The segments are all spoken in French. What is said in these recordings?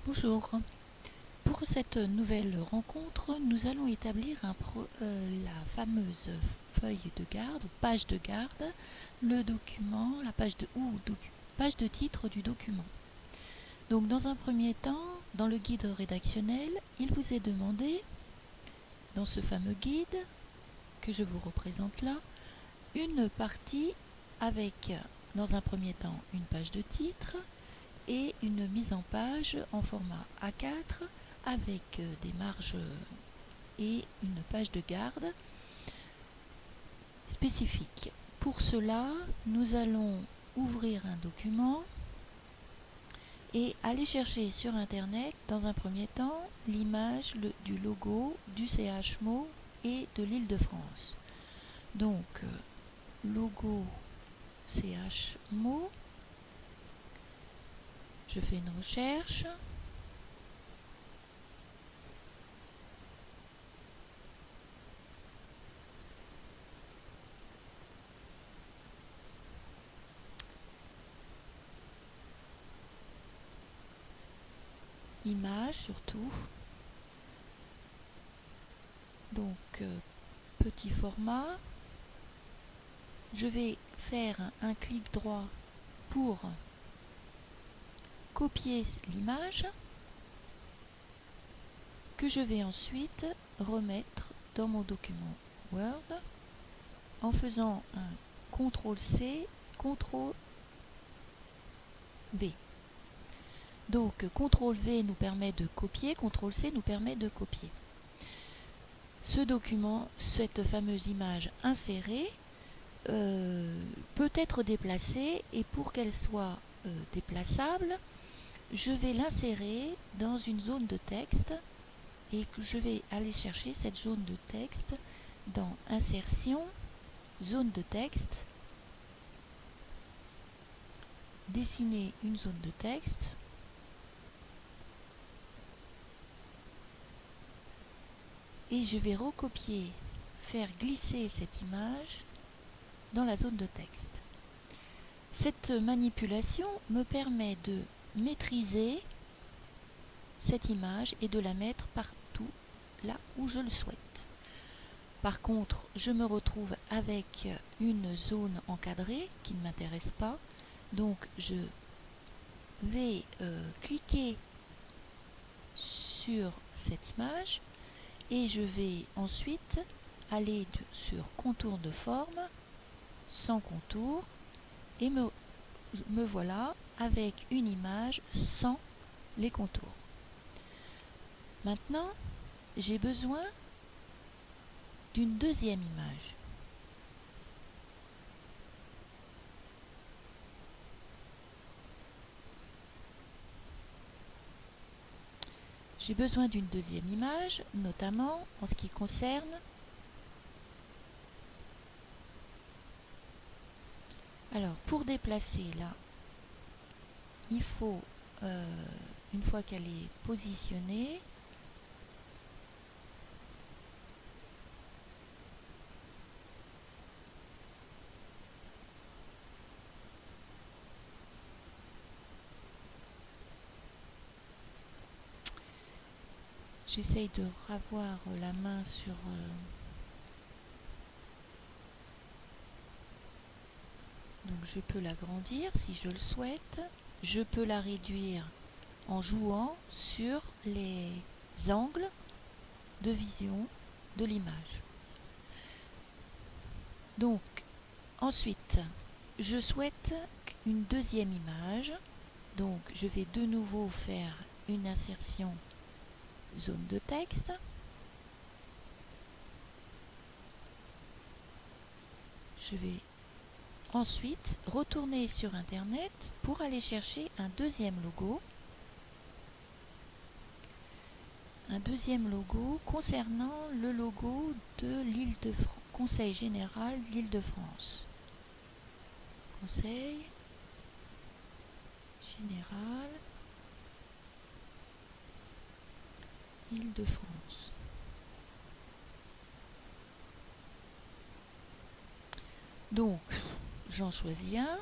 Bonjour. Pour cette nouvelle rencontre, nous allons établir la fameuse feuille de garde, page de garde, le document, la page page de titre du document. Donc dans un premier temps, dans le guide rédactionnel, il vous est demandé, dans ce fameux guide que je vous représente là, une partie avec, dans un premier temps, une page de titre, et une mise en page en format A4 avec des marges et une page de garde spécifique. Pour cela, nous allons ouvrir un document et aller chercher sur internet dans un premier temps l'image du logo du CHMO et de l'Île-de-France. Donc logo CHMO, je fais une recherche. Image surtout. Donc petit format. Je vais faire un clic droit pour copier l'image que je vais ensuite remettre dans mon document Word en faisant un CTRL-C, CTRL-V. Donc CTRL-V nous permet de copier, CTRL-C nous permet de copier. Ce document, cette fameuse image insérée, peut être déplacée, et pour qu'elle soit déplaçable, je vais l'insérer dans une zone de texte et que je vais aller chercher cette zone de texte dans Insertion, zone de texte, dessiner une zone de texte, et je vais recopier, faire glisser cette image dans la zone de texte. Cette manipulation me permet de maîtriser cette image et de la mettre partout là où je le souhaite. Par contre, je me retrouve avec une zone encadrée qui ne m'intéresse pas, donc je vais cliquer sur cette image et je vais ensuite aller sur contour de forme, sans contour, et me voilà avec une image sans les contours. Maintenant, j'ai besoin d'une deuxième image. J'ai besoin d'une deuxième image, notamment en ce qui concerne alors pour déplacer là, il faut une fois qu'elle est positionnée, j'essaye de revoir la main sur donc je peux l'agrandir si je le souhaite, je peux la réduire en jouant sur les angles de vision de l'image. Donc ensuite, je souhaite une deuxième image, donc je vais de nouveau faire une insertion zone de texte. Je vais ensuite retourner sur internet pour aller chercher un deuxième logo concernant le logo de l'Île-de-France, Conseil général d'Île-de-France. Conseil général Île-de-France. Donc, j'en choisis un.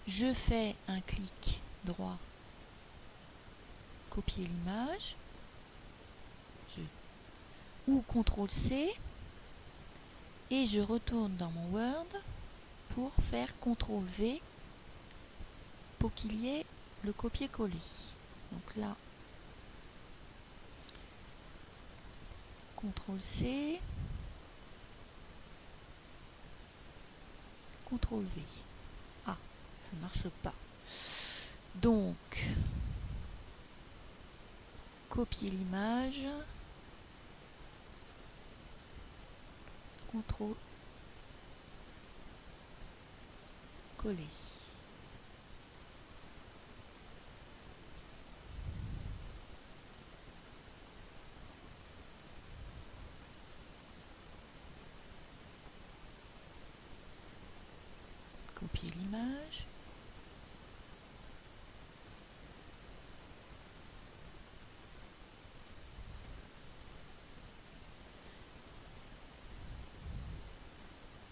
Je fais un clic droit copier l'image, ou CTRL-C, et je retourne dans mon Word pour faire CTRL-V pour qu'il y ait le copier-coller. Donc là, CTRL-C, CTRL-V. Ah, ça ne marche pas. Donc, copier l'image, CTRL-coller. Copier l'image.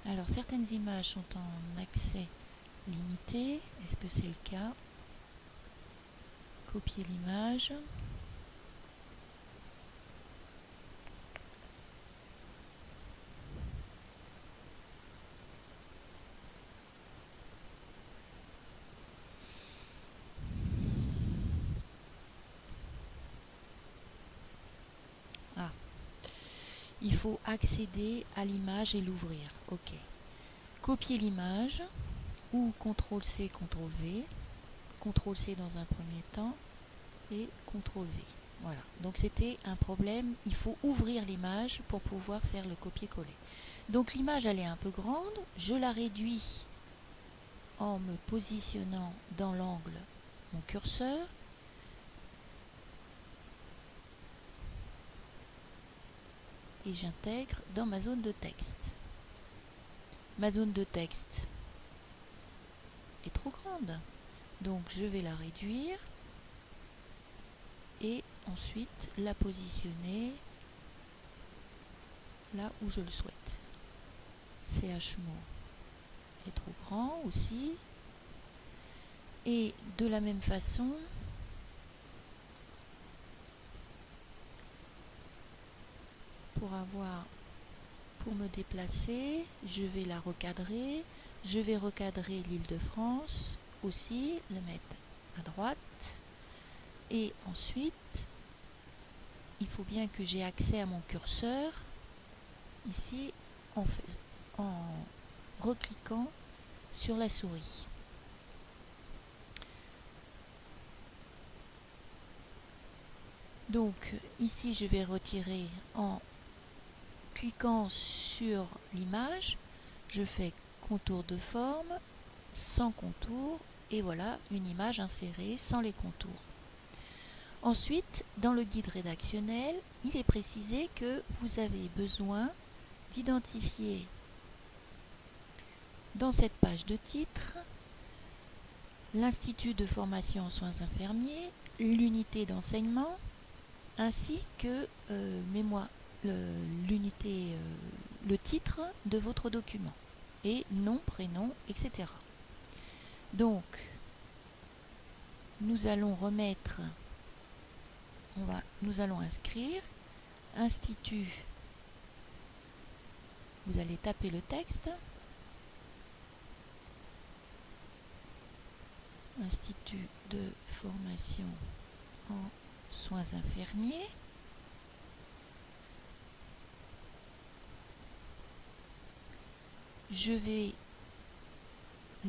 Alors, certaines images sont en accès limité. Est-ce que c'est le cas? Copier l'image. Ah, il faut accéder à l'image et l'ouvrir. Ok. Copier l'image ou CTRL-C, CTRL-V. CTRL-C dans un premier temps et CTRL-V. Voilà. Donc c'était un problème. Il faut ouvrir l'image pour pouvoir faire le copier-coller. Donc l'image elle est un peu grande. Je la réduis en me positionnant dans l'angle mon curseur. Et j'intègre dans ma zone de texte. Ma zone de texte est trop grande, donc je vais la réduire et ensuite la positionner là où je le souhaite. CHMO est trop grand aussi, et de la même façon pour me déplacer, je vais la recadrer. Je vais recadrer l'Île-de-France aussi, le mettre à droite. Et ensuite, il faut bien que j'ai accès à mon curseur ici en recliquant sur la souris. Donc ici, je vais retirer en cliquant sur l'image, je fais contour de forme, sans contour, et voilà une image insérée sans les contours. Ensuite, dans le guide rédactionnel, il est précisé que vous avez besoin d'identifier dans cette page de titre l'Institut de formation en soins infirmiers, l'unité d'enseignement, ainsi que le titre de votre document et nom, prénom, etc. Donc nous allons inscrire Institut, vous allez taper le texte, Institut de formation en soins infirmiers.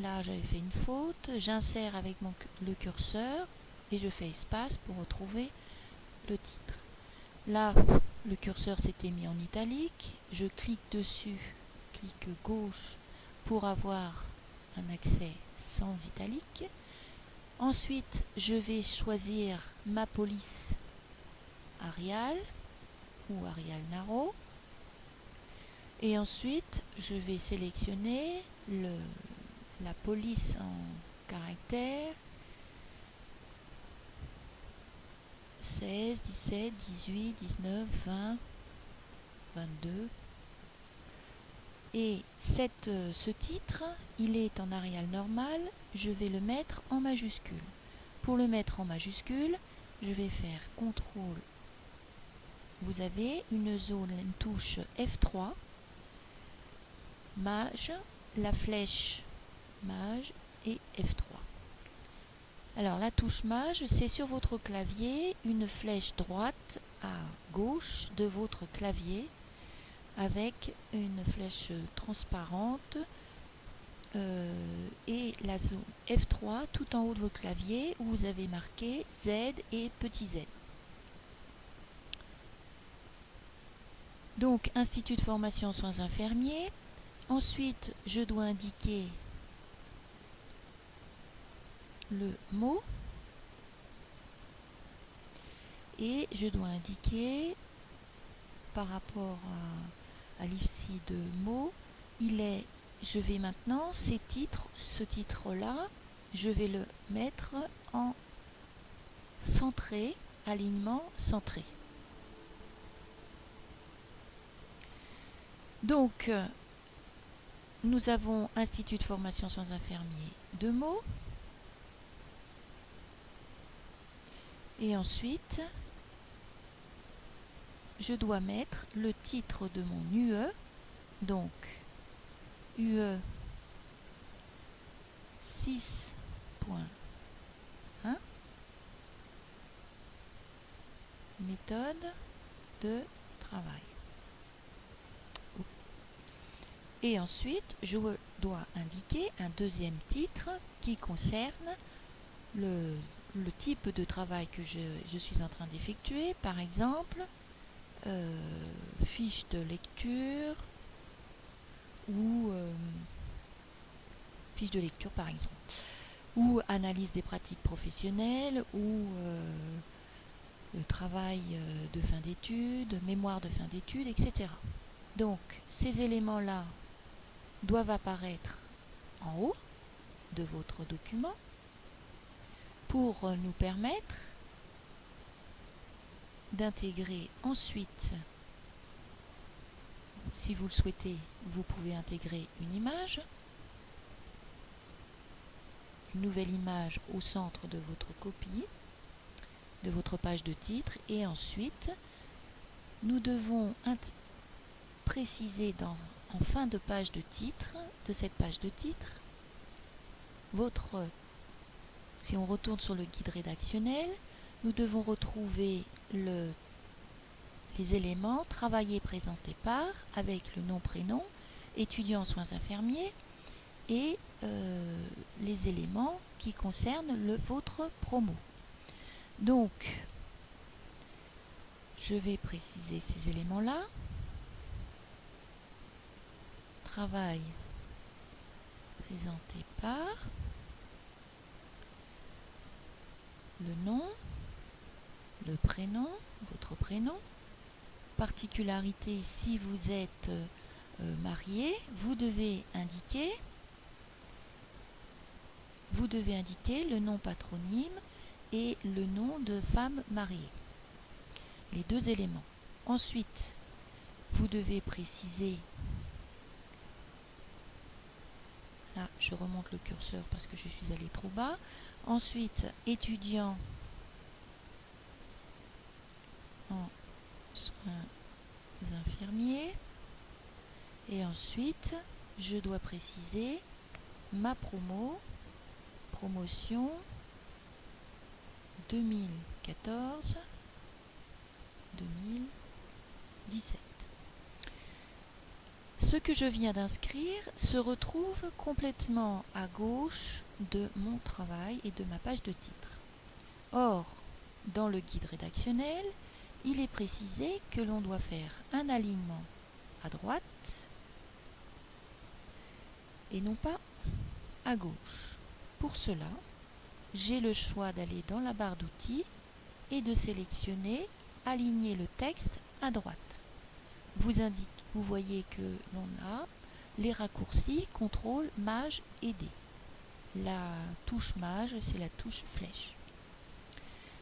Là j'avais fait une faute, j'insère avec le curseur et je fais espace pour retrouver le titre. Là le curseur s'était mis en italique, je clique dessus, clic gauche pour avoir un accès sans italique. Ensuite je vais choisir ma police Arial ou Arial Narrow. Et ensuite, je vais sélectionner la police en caractères 16, 17, 18, 19, 20, 22. Et ce titre, il est en Arial normal, je vais le mettre en majuscule. Pour le mettre en majuscule, je vais faire CTRL. Vous avez une zone, une touche F3, Maj, la flèche Maj et F3. Alors la touche Maj, c'est sur votre clavier une flèche droite à gauche de votre clavier avec une flèche transparente et la zone F3 tout en haut de votre clavier où vous avez marqué Z et petit z. Donc Institut de formation soins infirmiers. Ensuite, je dois indiquer le mot et je dois indiquer par rapport à l'IFSI de mots, je vais maintenant ce titre-là, je vais le mettre en centré, alignement centré. Donc, nous avons Institut de formation soins infirmiers de mots. Et ensuite, je dois mettre le titre de mon UE, donc UE 6.1, méthode de travail. Et ensuite, je dois indiquer un deuxième titre qui concerne le type de travail que je suis en train d'effectuer, par exemple, fiche de lecture ou fiche de lecture par exemple, ou analyse des pratiques professionnelles, ou travail de fin d'études, mémoire de fin d'études, etc. Donc, ces éléments-là doivent apparaître en haut de votre document pour nous permettre d'intégrer ensuite, si vous le souhaitez, vous pouvez intégrer une image, une nouvelle image au centre de votre copie, de votre page de titre, et ensuite nous devons préciser en fin de page de titre, de cette page de titre, si on retourne sur le guide rédactionnel, nous devons retrouver les éléments travaillés présentés par, avec le nom, prénom, étudiant en soins infirmiers, et les éléments qui concernent votre promo. Donc, je vais préciser ces éléments-là. Travail présenté par, le nom, le prénom, votre prénom. Particularité, si vous êtes marié, vous devez indiquer le nom patronyme et le nom de femme mariée. Les deux éléments. Ensuite, vous devez préciser, là je remonte le curseur parce que je suis allée trop bas. Ensuite, étudiant en soins infirmiers. Et ensuite, je dois préciser ma promotion 2014-2017. Ce que je viens d'inscrire se retrouve complètement à gauche de mon travail et de ma page de titre. Or, dans le guide rédactionnel, il est précisé que l'on doit faire un alignement à droite et non pas à gauche. Pour cela, j'ai le choix d'aller dans la barre d'outils et de sélectionner « Aligner le texte à droite ». Vous voyez que l'on a les raccourcis CTRL, Maj et D. La touche Maj, c'est la touche flèche.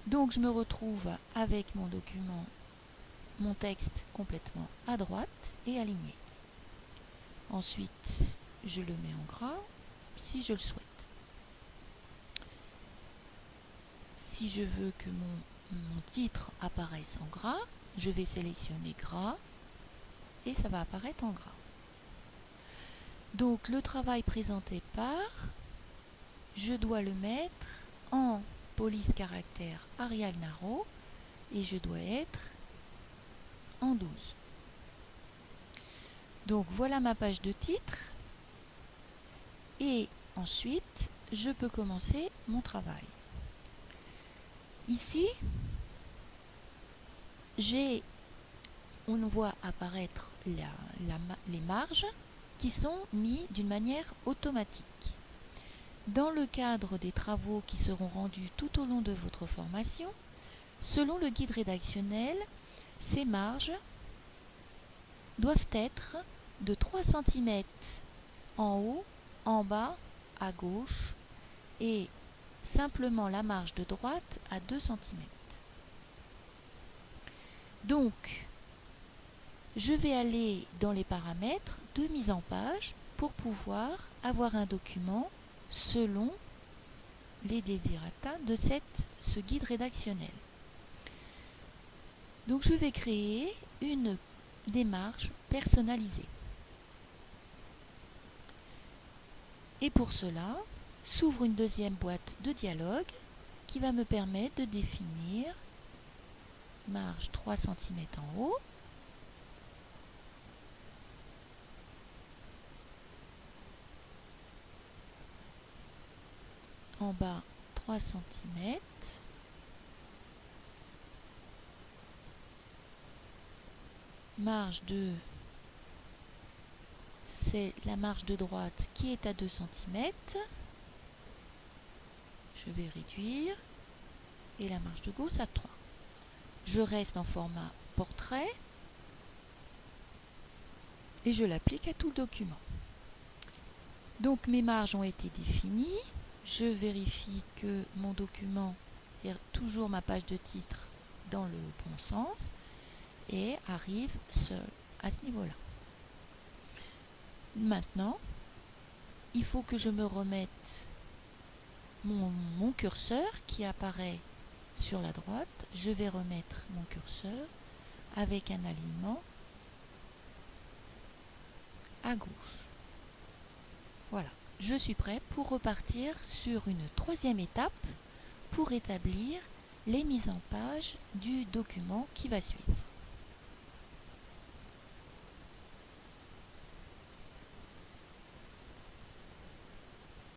Donc je me retrouve avec mon document, mon texte complètement à droite et aligné. Ensuite, je le mets en gras si je le souhaite. Si je veux que mon titre apparaisse en gras, je vais sélectionner gras et ça va apparaître en gras. Donc le travail présenté par, je dois le mettre en police caractère Arial Narrow et je dois être en 12. Donc voilà ma page de titre et ensuite je peux commencer mon travail. Ici, on voit apparaître les marges qui sont mis d'une manière automatique. Dans le cadre des travaux qui seront rendus tout au long de votre formation, selon le guide rédactionnel, ces marges doivent être de 3 cm en haut, en bas, à gauche et simplement la marge de droite à 2 cm. Donc, je vais aller dans les paramètres de mise en page pour pouvoir avoir un document selon les desiderata de ce guide rédactionnel. Donc je vais créer une démarche personnalisée. Et pour cela, s'ouvre une deuxième boîte de dialogue qui va me permettre de définir marge 3 cm en haut, en bas 3 cm, marge 2, c'est la marge de droite qui est à 2 cm, je vais réduire, et la marge de gauche à 3. Je reste en format portrait et je l'applique à tout le document. Donc mes marges ont été définies. Je vérifie que mon document est toujours ma page de titre dans le bon sens et arrive seul à ce niveau-là. Maintenant, il faut que je me remette mon curseur qui apparaît sur la droite. Je vais remettre mon curseur avec un alignement à gauche. Voilà, je suis prêt pour repartir sur une troisième étape pour établir les mises en page du document qui va suivre.